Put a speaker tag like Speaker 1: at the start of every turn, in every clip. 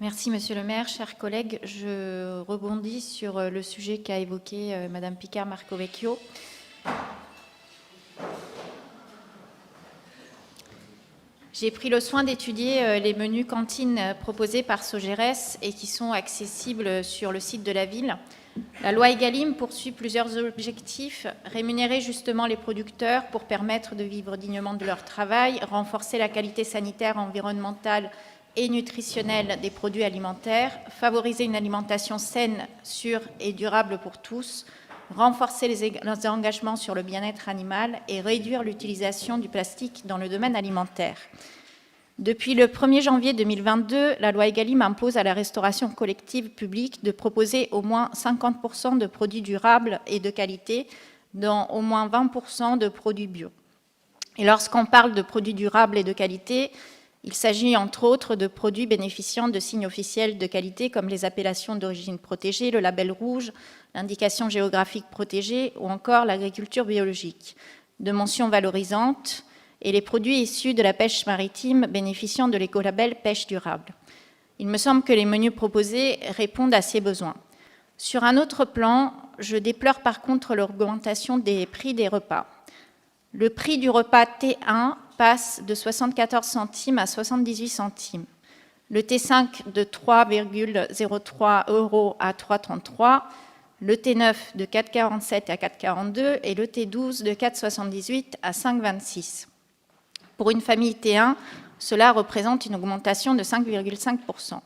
Speaker 1: Merci, Monsieur le maire. Chers collègues, je rebondis sur le sujet qu'a évoqué Madame Picard-Marcovecchio. J'ai pris le soin d'étudier les menus cantines proposés par Sogeres et qui sont accessibles sur le site de la ville. La loi Egalim poursuit plusieurs objectifs: rémunérer justement les producteurs pour permettre de vivre dignement de leur travail, renforcer la qualité sanitaire, environnementale et nutritionnelle des produits alimentaires, favoriser une alimentation saine, sûre et durable pour tous, renforcer les engagements sur le bien-être animal et réduire l'utilisation du plastique dans le domaine alimentaire. Depuis le 1er janvier 2022, la loi Egalim impose à la restauration collective publique de proposer au moins 50% de produits durables et de qualité, dont au moins 20% de produits bio. Et lorsqu'on parle de produits durables et de qualité, il s'agit entre autres de produits bénéficiant de signes officiels de qualité comme les appellations d'origine protégée, le label rouge, l'indication géographique protégée ou encore l'agriculture biologique, de mentions valorisantes, et les produits issus de la pêche maritime bénéficiant de l'écolabel pêche durable. Il me semble que les menus proposés répondent à ces besoins. Sur un autre plan, je déplore par contre l'augmentation des prix des repas. Le prix du repas T1 passe de 74 centimes à 78 centimes. Le T5 de 3,03 € à 3,33, le T9 de 4,47 à 4,42 et le T12 de 4,78 à 5,26. Pour une famille T1, cela représente une augmentation de 5,5%.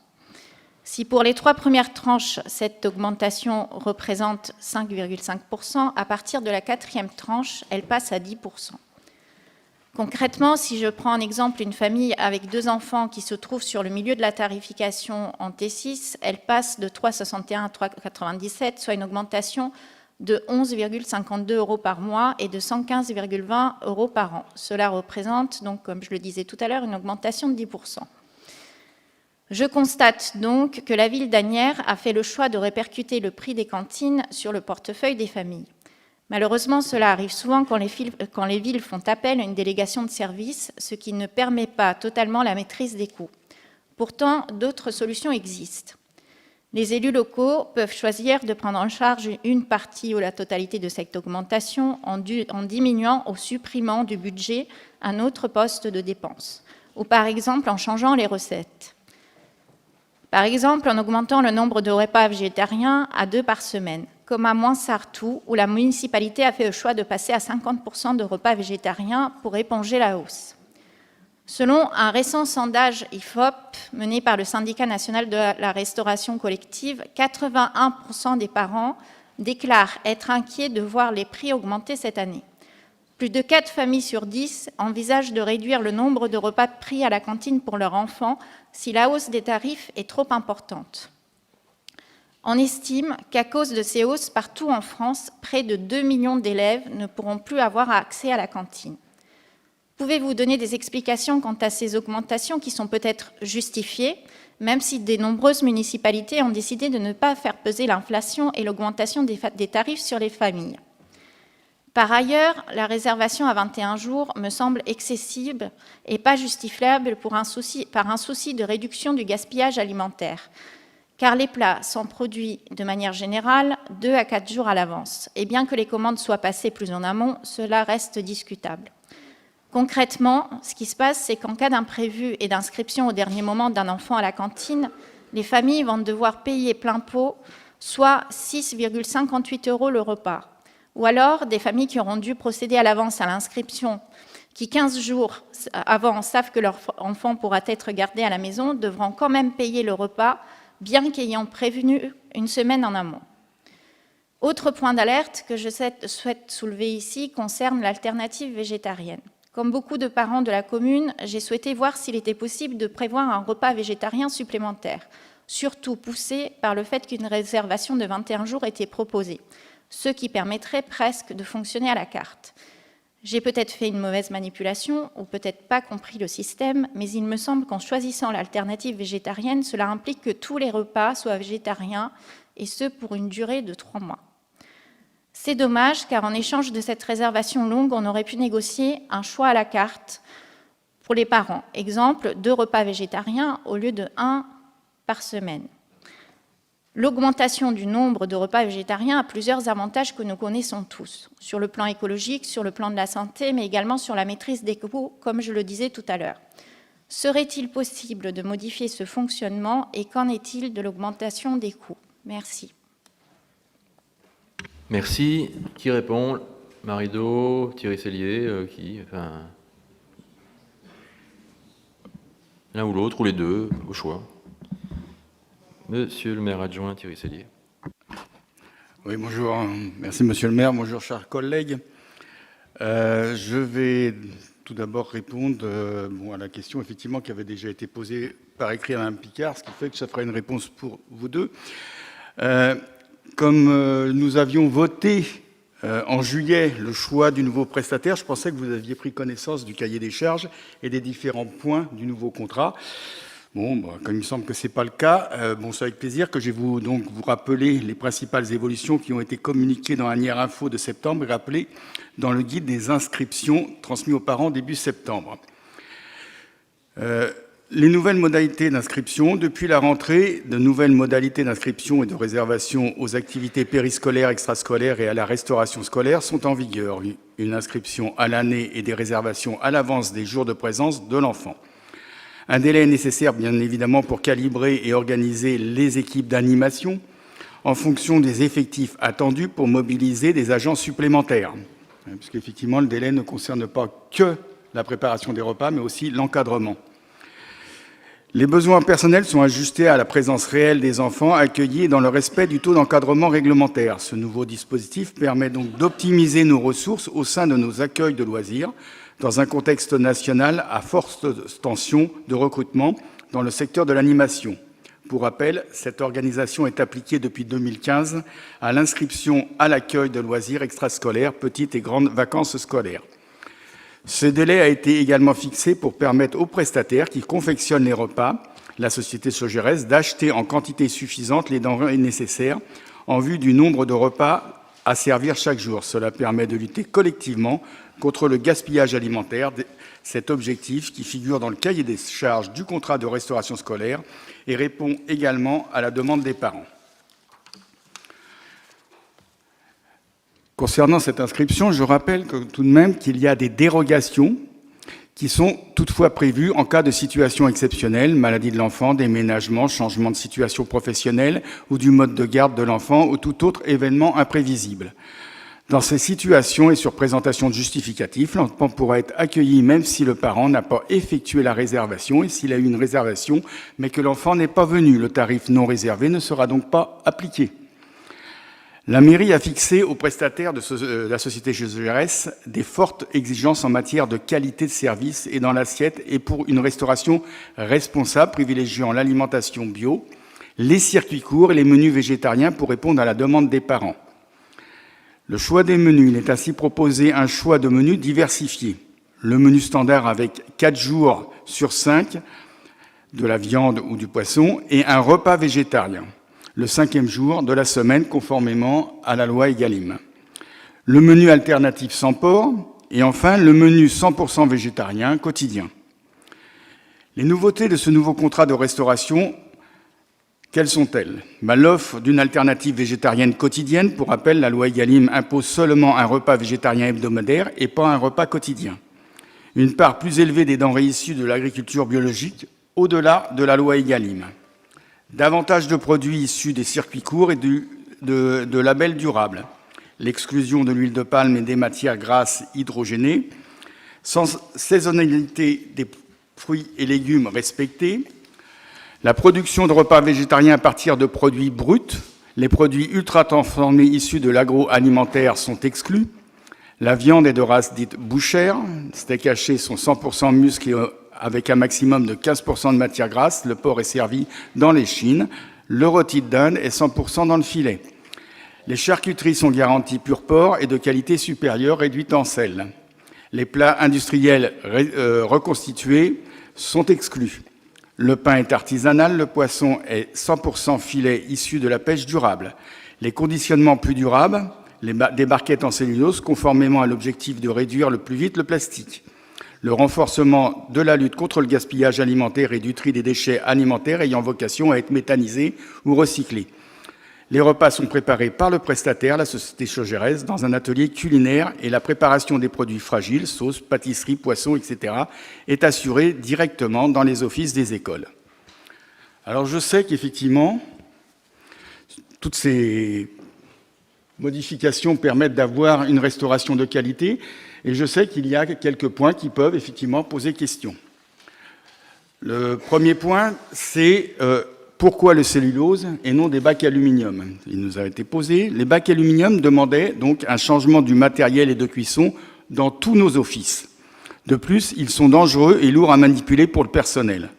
Speaker 1: Si pour les 3 premières tranches, cette augmentation représente 5,5%, à partir de la 4e tranche, elle passe à 10%. Concrètement, si je prends en exemple une famille avec 2 enfants qui se trouve sur le milieu de la tarification en T6, elle passe de 3,61 à 3,97, soit une augmentation de 11,52 € par mois et de 115,20 € par an. Cela représente donc, comme je le disais tout à l'heure, une augmentation de 10%. Je constate donc que la ville d'Asnières a fait le choix de répercuter le prix des cantines sur le portefeuille des familles. Malheureusement, cela arrive souvent quand les villes font appel à une délégation de services, ce qui ne permet pas totalement la maîtrise des coûts. Pourtant, d'autres solutions existent. Les élus locaux peuvent choisir de prendre en charge une partie ou la totalité de cette augmentation en diminuant ou supprimant du budget un autre poste de dépense, ou par exemple en changeant les recettes. Par exemple, en augmentant le nombre de repas végétariens à 2 par semaine, comme à Moinsartou, où la municipalité a fait le choix de passer à 50% de repas végétariens pour éponger la hausse. Selon un récent sondage IFOP mené par le Syndicat national de la restauration collective, 81% des parents déclarent être inquiets de voir les prix augmenter cette année. Plus de 4 familles sur 10 envisagent de réduire le nombre de repas pris à la cantine pour leurs enfants si la hausse des tarifs est trop importante. On estime qu'à cause de ces hausses partout en France, près de 2 millions d'élèves ne pourront plus avoir accès à la cantine. Pouvez-vous donner des explications quant à ces augmentations qui sont peut-être justifiées, même si de nombreuses municipalités ont décidé de ne pas faire peser l'inflation et l'augmentation des tarifs sur les familles? Par ailleurs, la réservation à 21 jours me semble excessive et pas justifiable par un souci de réduction du gaspillage alimentaire, car les plats sont produits de manière générale 2 à 4 jours à l'avance, et bien que les commandes soient passées plus en amont, cela reste discutable. Concrètement, ce qui se passe, c'est qu'en cas d'imprévu et d'inscription au dernier moment d'un enfant à la cantine, les familles vont devoir payer plein pot, soit 6,58 € le repas. Ou alors, des familles qui auront dû procéder à l'avance à l'inscription, qui 15 jours avant savent que leur enfant pourra être gardé à la maison, devront quand même payer le repas, bien qu'ayant prévenu une semaine en amont. Autre point d'alerte que je souhaite soulever ici concerne l'alternative végétarienne. Comme beaucoup de parents de la commune, j'ai souhaité voir s'il était possible de prévoir un repas végétarien supplémentaire, surtout poussé par le fait qu'une réservation de 21 jours était proposée, ce qui permettrait presque de fonctionner à la carte. J'ai peut-être fait une mauvaise manipulation ou peut-être pas compris le système, mais il me semble qu'en choisissant l'alternative végétarienne, cela implique que tous les repas soient végétariens, et ce pour une durée de 3 mois. C'est dommage, car en échange de cette réservation longue, on aurait pu négocier un choix à la carte pour les parents. Exemple, 2 repas végétariens au lieu de 1 par semaine. L'augmentation du nombre de repas végétariens a plusieurs avantages que nous connaissons tous, sur le plan écologique, sur le plan de la santé, mais également sur la maîtrise des coûts, comme je le disais tout à l'heure. Serait-il possible de modifier ce fonctionnement et qu'en est-il de l'augmentation des coûts? Merci.
Speaker 2: Merci. Qui répond? Marido, Thierry Sellier, l'un ou l'autre, ou les deux, au choix. Monsieur le maire adjoint Thierry Sellier.
Speaker 3: Oui, bonjour. Merci, monsieur le maire. Bonjour, chers collègues. Je vais tout d'abord répondre à la question, effectivement, qui avait déjà été posée par écrit à Mme Picard, ce qui fait que ça fera une réponse pour vous deux. Comme nous avions voté en juillet le choix du nouveau prestataire, je pensais que vous aviez pris connaissance du cahier des charges et des différents points du nouveau contrat. Comme il me semble que ce n'est pas le cas, c'est avec plaisir que je vais vous rappeler les principales évolutions qui ont été communiquées dans l'annuaire info de septembre et rappelées dans le guide des inscriptions transmis aux parents début septembre. Les nouvelles modalités d'inscription. Depuis la rentrée, de nouvelles modalités d'inscription et de réservation aux activités périscolaires, extrascolaires et à la restauration scolaire sont en vigueur. Une inscription à l'année et des réservations à l'avance des jours de présence de l'enfant. Un délai est nécessaire, bien évidemment, pour calibrer et organiser les équipes d'animation en fonction des effectifs attendus pour mobiliser des agents supplémentaires. Puisqu'effectivement, le délai ne concerne pas que la préparation des repas, mais aussi l'encadrement. Les besoins personnels sont ajustés à la présence réelle des enfants accueillis dans le respect du taux d'encadrement réglementaire. Ce nouveau dispositif permet donc d'optimiser nos ressources au sein de nos accueils de loisirs, dans un contexte national à forte tension de recrutement dans le secteur de l'animation. Pour rappel, cette organisation est appliquée depuis 2015 à l'inscription à l'accueil de loisirs extrascolaires, petites et grandes vacances scolaires. Ce délai a été également fixé pour permettre aux prestataires qui confectionnent les repas, la société Sogeres, d'acheter en quantité suffisante les denrées nécessaires en vue du nombre de repas à servir chaque jour. Cela permet de lutter collectivement contre le gaspillage alimentaire, cet objectif qui figure dans le cahier des charges du contrat de restauration scolaire et répond également à la demande des parents. Concernant cette inscription, je rappelle tout de même qu'il y a des dérogations qui sont toutefois prévues en cas de situation exceptionnelle, maladie de l'enfant, déménagement, changement de situation professionnelle ou du mode de garde de l'enfant ou tout autre événement imprévisible. Dans ces situations et sur présentation de justificatifs, l'enfant pourra être accueilli même si le parent n'a pas effectué la réservation et s'il a eu une réservation, mais que l'enfant n'est pas venu. Le tarif non réservé ne sera donc pas appliqué. La mairie a fixé aux prestataires de la société Sogeres des fortes exigences en matière de qualité de service et dans l'assiette et pour une restauration responsable, privilégiant l'alimentation bio, les circuits courts et les menus végétariens pour répondre à la demande des parents. Le choix des menus, il est ainsi proposé un choix de menus diversifié. Le menu standard avec 4 jours sur 5 de la viande ou du poisson et un repas végétarien, le 5e jour de la semaine conformément à la loi Egalim. Le menu alternatif sans porc et enfin le menu 100% végétarien quotidien. Les nouveautés de ce nouveau contrat de restauration, quelles sont-elles? L'offre d'une alternative végétarienne quotidienne. Pour rappel, la loi Egalim impose seulement un repas végétarien hebdomadaire et pas un repas quotidien. Une part plus élevée des denrées issues de l'agriculture biologique au-delà de la loi Egalim. Davantage de produits issus des circuits courts et de labels durables. L'exclusion de l'huile de palme et des matières grasses hydrogénées. Sans saisonnalité des fruits et légumes respectés. La production de repas végétariens à partir de produits bruts. Les produits ultra-transformés issus de l'agroalimentaire sont exclus. La viande est de race dite bouchère. Steaks hachés sont 100% muscles et avec un maximum de 15% de matière grasse. Le porc est servi dans les chines. Le rôti de dinde est 100% dans le filet. Les charcuteries sont garanties pur porc et de qualité supérieure réduite en sel. Les plats industriels reconstitués sont exclus. Le pain est artisanal, le poisson est 100% filet issu de la pêche durable. Les conditionnements plus durables, des barquettes en cellulose, conformément à l'objectif de réduire le plus vite le plastique. le renforcement de la lutte contre le gaspillage alimentaire et du tri des déchets alimentaires ayant vocation à être méthanisés ou recyclés. Les repas sont préparés par le prestataire, la société Sogeres, dans un atelier culinaire et la préparation des produits fragiles, sauces, pâtisseries, poissons, etc., est assurée directement dans les offices des écoles. Alors je sais qu'effectivement, toutes ces modifications permettent d'avoir une restauration de qualité et je sais qu'il y a quelques points qui peuvent effectivement poser question. Le premier point, c'est pourquoi le cellulose et non des bacs aluminium? Il nous a été posé. Les bacs aluminium demandaient donc un changement du matériel et de cuisson dans tous nos offices. De plus, ils sont dangereux et lourds à manipuler pour le personnel.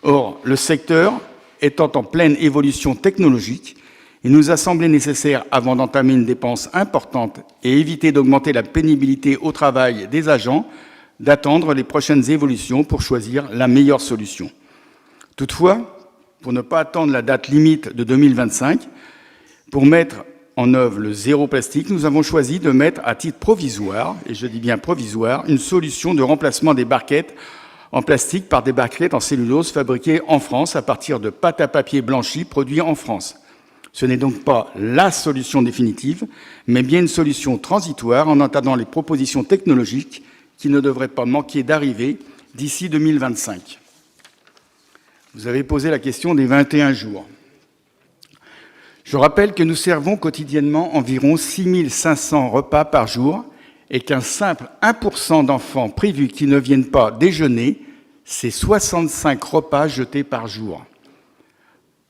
Speaker 3: Or, le secteur étant en pleine évolution technologique, il nous a semblé nécessaire, avant d'entamer une dépense importante et éviter d'augmenter la pénibilité au travail des agents, d'attendre les prochaines évolutions pour choisir la meilleure solution. Toutefois, pour ne pas attendre la date limite de 2025, pour mettre en œuvre le zéro plastique, nous avons choisi de mettre à titre provisoire, et je dis bien provisoire, une solution de remplacement des barquettes en plastique par des barquettes en cellulose fabriquées en France à partir de pâte à papier blanchie produite en France. Ce n'est donc pas la solution définitive, mais bien une solution transitoire en attendant les propositions technologiques qui ne devraient pas manquer d'arriver d'ici 2025. Vous avez posé la question des 21 jours. Je rappelle que nous servons quotidiennement environ 6500 repas par jour et qu'un simple 1% d'enfants prévus qui ne viennent pas déjeuner, c'est 65 repas jetés par jour.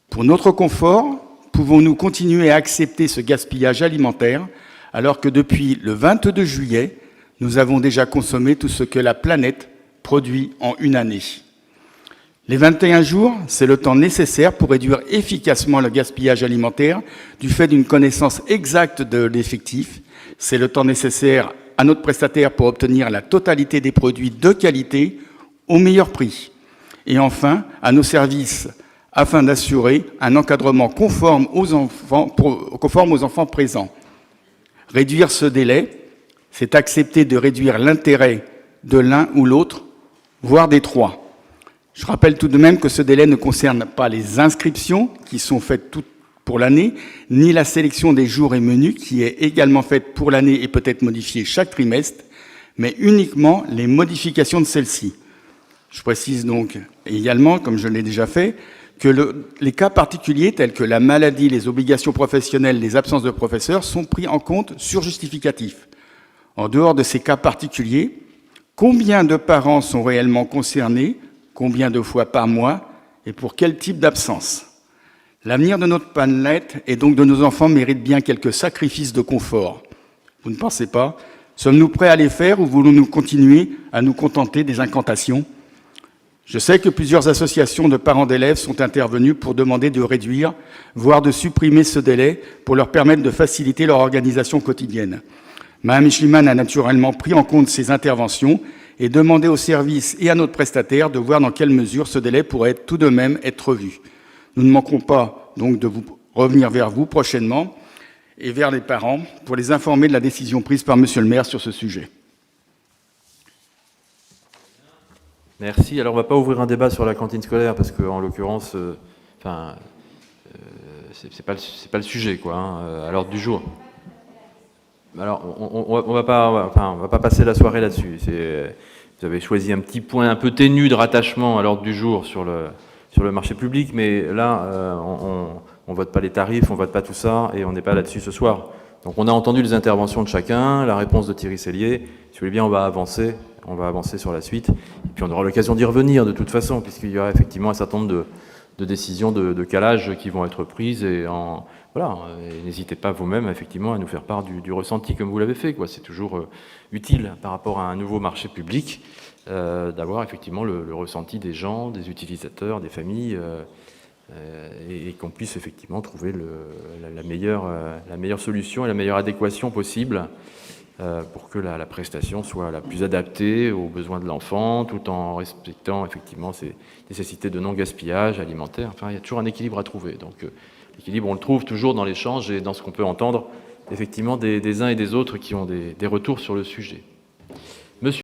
Speaker 3: Pour notre confort, pouvons-nous continuer à accepter ce gaspillage alimentaire alors que depuis le 22 juillet, nous avons déjà consommé tout ce que la planète produit en une année? Les 21 jours, c'est le temps nécessaire pour réduire efficacement le gaspillage alimentaire du fait d'une connaissance exacte de l'effectif. C'est le temps nécessaire à notre prestataire pour obtenir la totalité des produits de qualité au meilleur prix. Et enfin, à nos services afin d'assurer un encadrement conforme aux enfants présents. Réduire ce délai, c'est accepter de réduire l'intérêt de l'un ou l'autre, voire des trois. Je rappelle tout de même que ce délai ne concerne pas les inscriptions qui sont faites toutes pour l'année, ni la sélection des jours et menus qui est également faite pour l'année et peut être modifiée chaque trimestre, mais uniquement les modifications de celles-ci. Je précise donc également, comme je l'ai déjà fait, que les cas particuliers tels que la maladie, les obligations professionnelles, les absences de professeurs sont pris en compte sur justificatif. En dehors de ces cas particuliers, combien de parents sont réellement concernés? Combien de fois par mois et pour quel type d'absence? L'avenir de notre planète et donc de nos enfants mérite bien quelques sacrifices de confort. Vous ne pensez pas? Sommes-nous prêts à les faire ou voulons-nous continuer à nous contenter des incantations? Je sais que plusieurs associations de parents d'élèves sont intervenues pour demander de réduire, voire de supprimer ce délai pour leur permettre de faciliter leur organisation quotidienne. Mme Schliemann a naturellement pris en compte ces interventions et demander aux services et à notre prestataire de voir dans quelle mesure ce délai pourrait tout de même être revu. Nous ne manquerons pas donc de revenir vers vous prochainement et vers les parents pour les informer de la décision prise par Monsieur le maire sur ce sujet.
Speaker 2: Merci. Alors, on ne va pas ouvrir un débat sur la cantine scolaire parce qu'en l'occurrence, c'est pas le sujet, quoi, à l'ordre du jour. Alors, on va pas passer la soirée là-dessus. Vous avez choisi un petit point un peu ténu de rattachement à l'ordre du jour sur le marché public, mais là, on vote pas les tarifs, on vote pas tout ça, et on n'est pas là-dessus ce soir. Donc, on a entendu les interventions de chacun, la réponse de Thierry Sellier. Si vous voulez bien, on va avancer sur la suite, et puis on aura l'occasion d'y revenir de toute façon, puisqu'il y aura effectivement un certain nombre de décisions de calage qui vont être prises, et n'hésitez pas vous-même effectivement à nous faire part du ressenti comme vous l'avez fait, quoi. C'est toujours utile par rapport à un nouveau marché public d'avoir effectivement le ressenti des gens, des utilisateurs, des familles, et qu'on puisse effectivement trouver la meilleure solution et la meilleure adéquation possible pour que la prestation soit la plus adaptée aux besoins de l'enfant, tout en respectant effectivement ces nécessités de non-gaspillage alimentaire. Enfin, il y a toujours un équilibre à trouver. Donc, l'équilibre, on le trouve toujours dans l'échange et dans ce qu'on peut entendre, effectivement, des uns et des autres qui ont des retours sur le sujet.